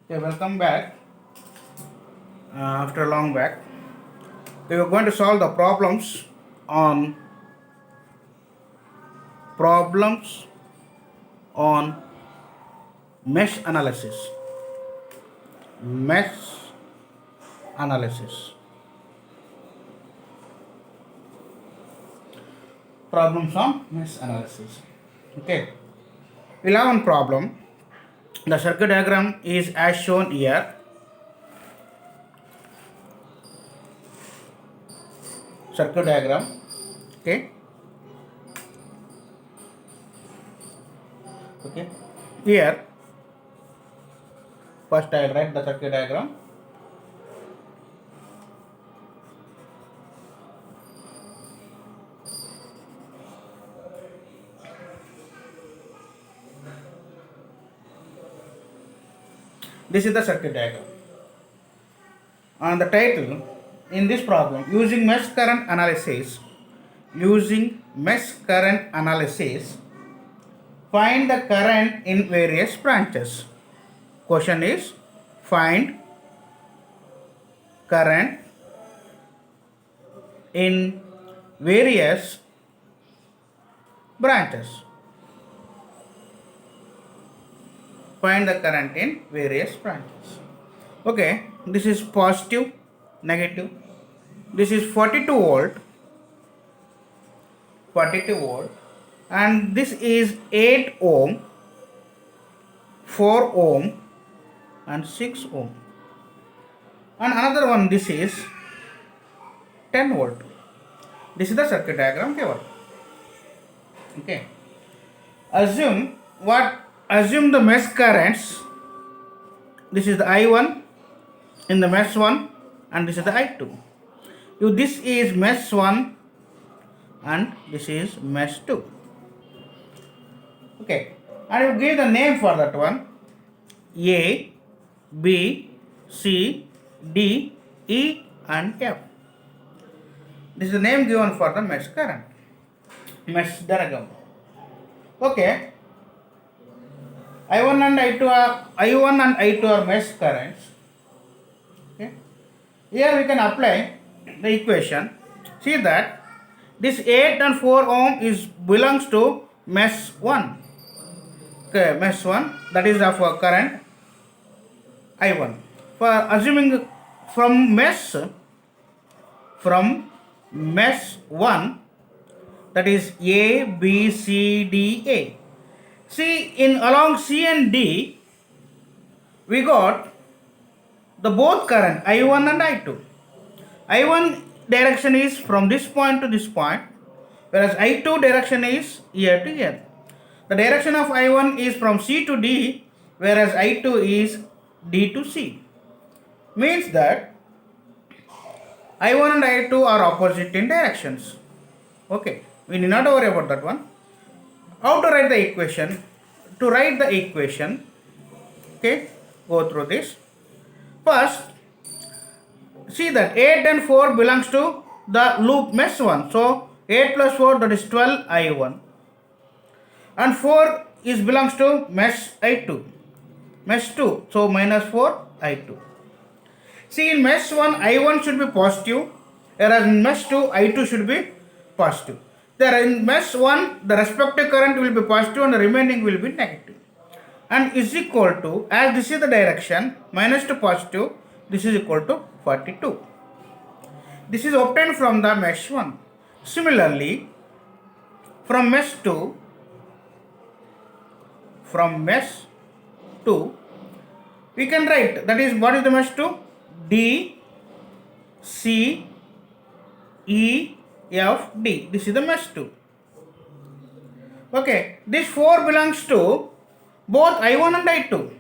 Okay, welcome back. After a long back, we are going to solve the on problems on mesh analysis. Mesh analysis. Problems on mesh analysis. Okay, we'll have one problem. The circuit diagram is as shown here. Circuit diagram. Okay. Okay. Here, first I'll write the circuit diagram. This is the circuit diagram. And the title in this problem, using mesh current analysis, find the current in various branches. Question is, find current in various branches. Find the current in various branches. Okay, this is positive, negative. This is 42 volt, and this is 8 ohm, 4 ohm, and 6 ohm. And another one, this is 10 volt. This is the circuit diagram given. Okay. Assume the mesh currents. This is the I1 in the mesh 1, and this is the I2. This is mesh 1 and this is mesh 2. Okay, and you give the name for that one: A, B, C, D, E, and F. This is the name given for the mesh current, mesh diagram. Okay, I1 and I2 are mesh currents. Okay, here we can apply the equation. See that this 8 and 4 ohm belongs to mesh 1. Okay, mesh 1, that is of current I1. For assuming from mesh 1, that is A, B, C, D, A. See, along C and D, we got the both current I1 and I2. I1 direction is from this point to this point, whereas I2 direction is here to here. The direction of I1 is from C to D, whereas I2 is D to C. Means that I1 and I2 are opposite in directions. Okay, we need not worry about that one. How to write the equation? To write the equation, okay, go through this. First, see that 8 and 4 belongs to the loop mesh 1. So 8 plus 4, that is 12 I1. And 4 belongs to mesh I2. Mesh 2, so minus 4 I2. See, in mesh 1, I1 should be positive, whereas in mesh 2, I2 should be positive. There in mesh 1, the respective current will be positive and the remaining will be negative. And is equal to, as this is the direction, minus to positive, this is equal to 42. This is obtained from the mesh 1. Similarly, from mesh 2, we can write, that is, what is the mesh 2? D, C, E, F, D. This is the mesh 2. Okay, this 4 belongs to both I1 and I2.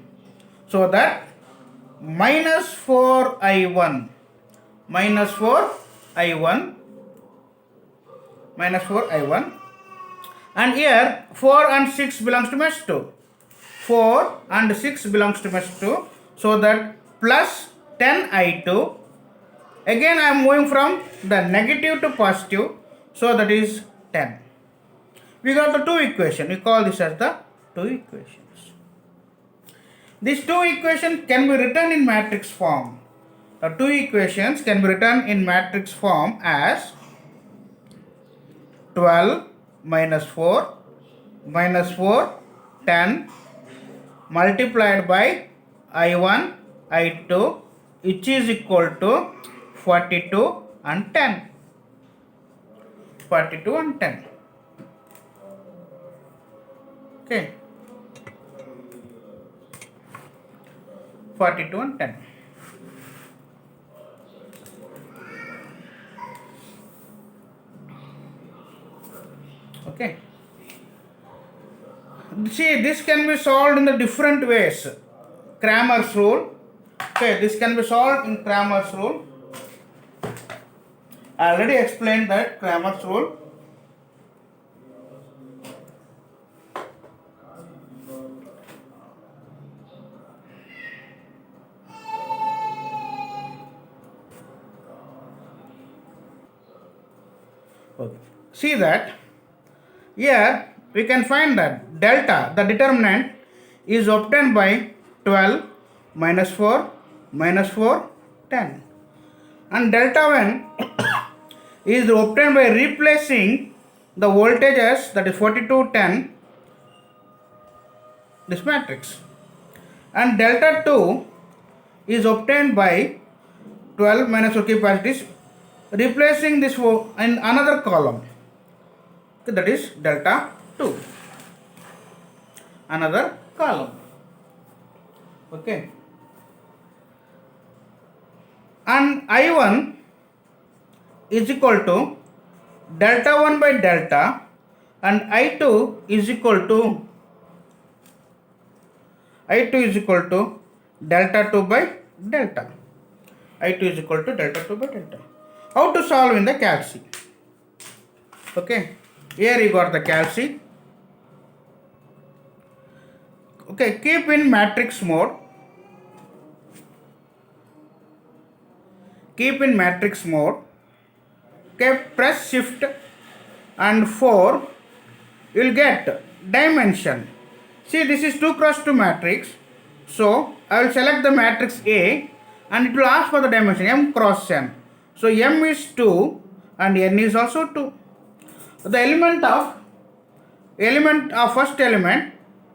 So that minus 4 I1, and here 4 and 6 belongs to mesh 2. 4 and 6 belongs to mesh 2. So that plus 10 I2. Again I am moving from the negative to positive. So that is 10. We got the two equations. We call this as the two equations. These two equations can be written in matrix form. The two equations can be written in matrix form as 12 minus 4 minus 4 10 multiplied by I1 I2 which is equal to 42 and 10. 42 and 10. Okay. 42 and 10. Okay. See, this can be solved in the different ways. Cramer's rule. Okay, this can be solved in Cramer's rule. I already explained that Cramer's rule. Okay. See that here we can find that delta, the determinant, is obtained by 12 minus 4 minus 4 10, and delta 1 is obtained by replacing the voltages, that is 42 10, this matrix, and delta 2 is obtained by 12 minus capacities replacing this in another column, that is delta 2, another column. Okay, and I1 is equal to delta 1 by delta, and I2 is equal to delta 2 by delta. I2 is equal to delta 2 by delta. How to solve in the calc? Okay, here you got the calc. Okay, keep in matrix mode. Okay, press shift and 4, you will get dimension. See, this is 2 cross 2 matrix. So I will select the matrix A and it will ask for the dimension m cross n. So m is 2 and n is also 2. The element of first element,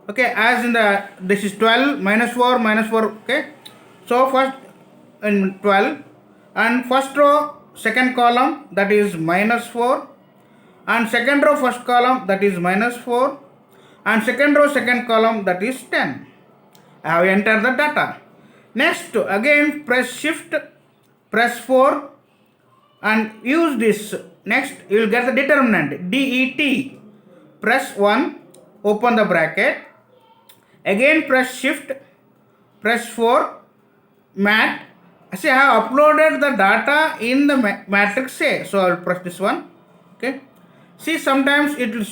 okay, as in the, this is 12 minus 4 minus 4. Okay, so first in 12, and first row second column, that is minus 4, and second row first column, that is minus 4, and second row second column, that is 10. I have entered the data. Next, again press shift, press 4 and use this. Next you will get the determinant DET. Press 1, open the bracket, again press shift, press 4, mat. See, I have uploaded the data in the matrix A, so I will press this one. Okay, see, sometimes it will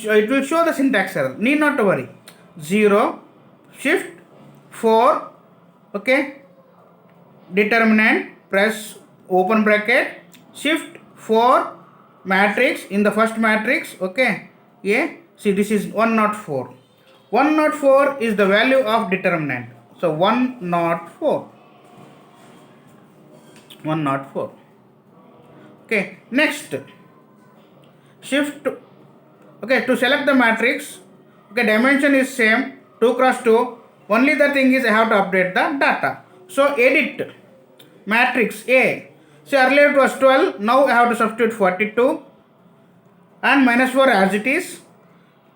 show the syntax error. Need not to worry. 0, shift 4, okay, determinant, press open bracket, shift 4, matrix, in the first matrix. Okay, yeah, see, this is 104. 104 is the value of determinant. So 104. Okay, next shift, okay, to select the matrix. Okay, dimension is same, 2 cross 2. Only the thing is I have to update the data. So edit matrix A. See, earlier it was 12, now I have to substitute 42 and minus 4 as it is,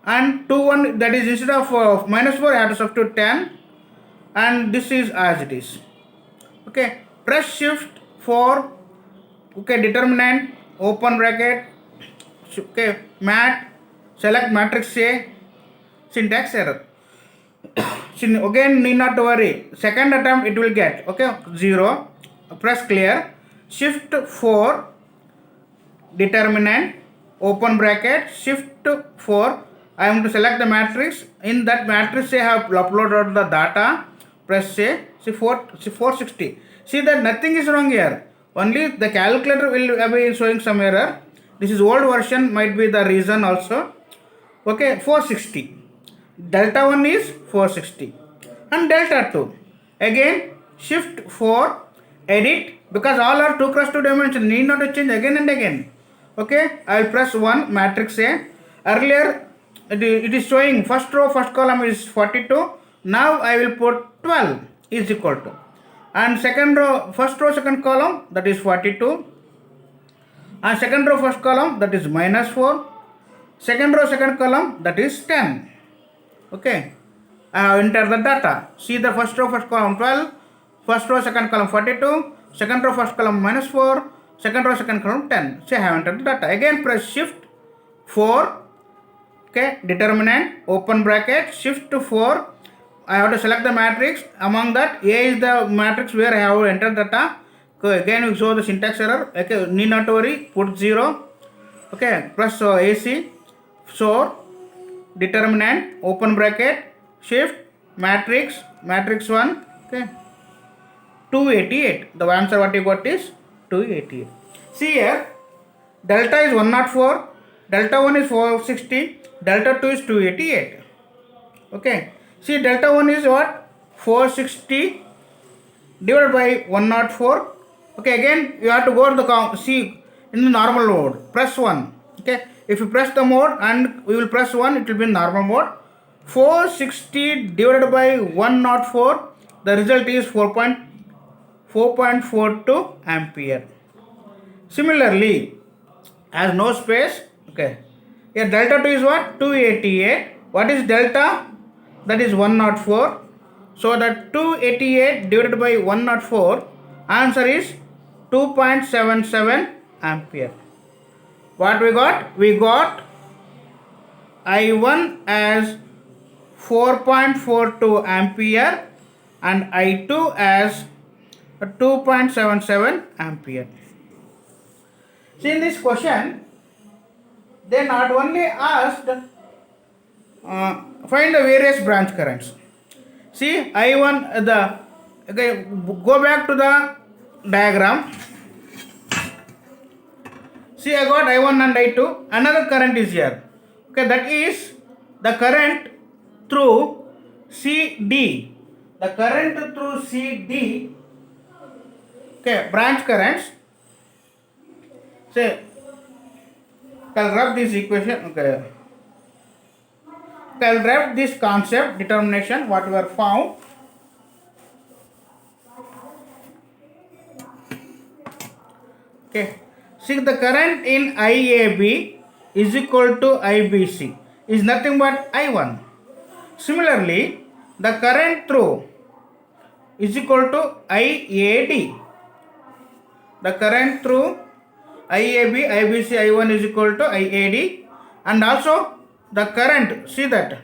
and 2 1, that is instead of minus 4 I have to substitute 10, and this is as it is. Okay, press shift 4, okay, determinant, open bracket, okay, mat, select matrix A, syntax error. Again, need not to worry, second attempt it will get, okay, 0, press clear, shift 4, determinant, open bracket, shift 4, I am to select the matrix. In that matrix I have uploaded the data, press A, see 460. See that nothing is wrong here, only the calculator will be showing some error. This is old version, might be the reason also. Okay, 460. Delta 1 is 460 and delta 2. Again shift 4, edit, because all are 2 cross 2 dimension, need not to change again and again. Okay, I will press 1, matrix A. Earlier it is showing first row first column is 42. Now I will put 12 is equal to, and second row first row second column, that is 42, and second row first column, that is minus 4, second row second column, that is 10. Okay, I have entered the data. See the first row first column 12, first row second column 42, second row first column minus 4, second row second column 10. See, I have entered the data. Again press shift 4. Okay, determinant, open bracket, shift to 4. I have to select the matrix. Among that, A is the matrix where I have entered data. Okay, again we show the syntax error. Okay, need not to worry, put 0. Okay, press AC. So determinant, open bracket, shift, matrix 1. Okay, 288. The answer what you got is 288. See here, delta is 104, delta 1 is 460, delta 2 is 288. Okay, see delta 1 is what? 460 divided by 104. Okay, again you have to go to the count. See, in the normal mode, press 1. Okay, if you press the mode and we will press 1, it will be in normal mode. 460 divided by 104, the result is 4.42 ampere. Similarly, as no space, okay, here delta 2 is what? 288. What is delta? That is 104. So that 288 divided by 104, answer is 2.77 ampere. What we got? We got I1 as 4.42 ampere and I2 as 2.77 ampere. See, in this question, they not only asked find the various branch currents. See, I1 okay, go back to the diagram. See, I got I1 and I2. Another current is here. Okay, that is the current through CD. The current through CD. Okay, branch currents. Say, I'll grab this equation. Okay, I'll grab this concept determination what we are found. Okay, see the current in IAB is equal to IBC is nothing but I1. Similarly, the current through is equal to IAD. The current through IAB, IBC, I1 is equal to IAD, and also the current, see that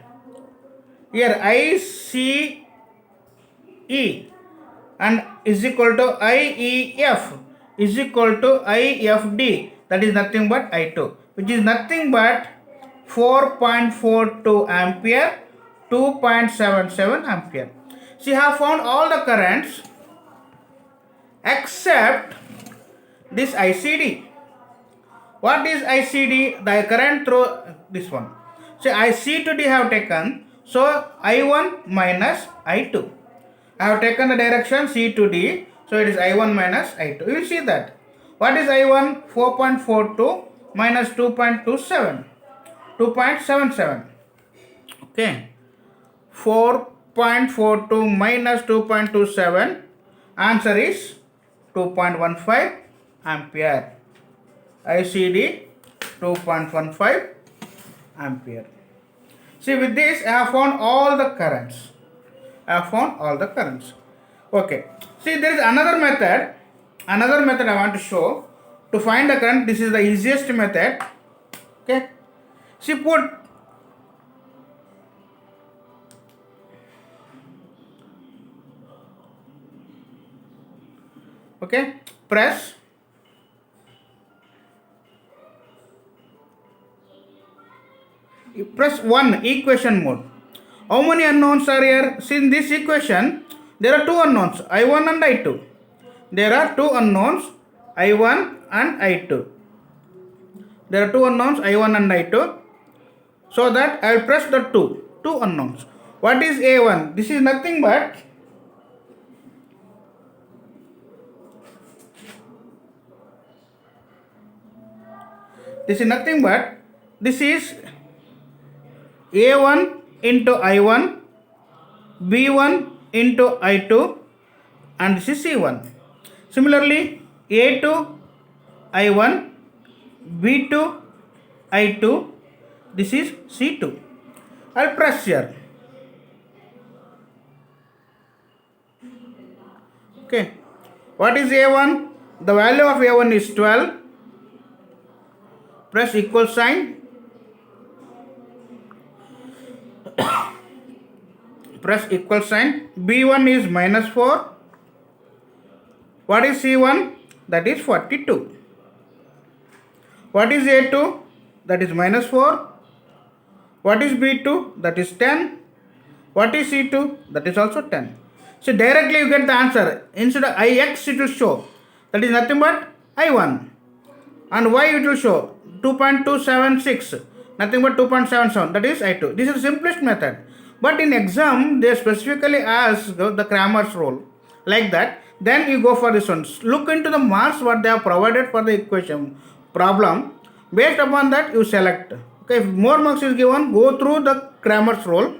here ICE and is equal to IEF is equal to IFD, that is nothing but I2, which is nothing but 4.42 ampere, 2.77 ampere. See, I have found all the currents except this ICD. What is ICD? The current through this one. So I C to D have taken, so I1 minus I2. I have taken the direction C to D, so it is I1 minus I2. You will see that. What is I1? 4.42 minus 2.27. 2.77. Okay. 4.42 minus 2.27. Answer is 2.15 ampere. ICD 2.15 ampere. See, with this I have found all the currents. Okay. See, there is another method I want to show to find the current. This is the easiest method. Okay. See, press press 1 equation mode. How many unknowns are here? See, in this equation there are two unknowns, I1 and I2. There are two unknowns, I1 and I2. There are two unknowns, I1 and I2. So that I will press the two unknowns. What is A1? This is nothing but This is nothing but this is A1 into I1, B1 into I2, and this is C1. Similarly, A2 I1, B2 I2, this is C2. I'll press here. Okay. What is A1? The value of A1 is 12. Press equal sign. Press equal sign. B1 is -4. What is C1? That is 42. What is A2? That is -4. What is B2? That is 10. What is C2? That is also 10. So directly you get the answer. Instead of Ix it will show. That is nothing but I1. And Y it will show 2.276. Nothing but 2.77. That is I2. This is the simplest method. But in exam they specifically ask the Cramer's rule. Like that. Then you go for this one. Look into the marks what they have provided for the equation problem. Based upon that you select. Okay, if more marks is given, go through the Cramer's rule.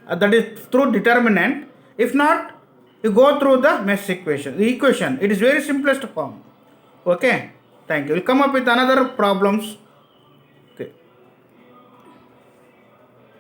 That is through determinant. If not, you go through the mesh equation. The equation. It is very simplest form. Okay. Thank you. We'll come up with another problems.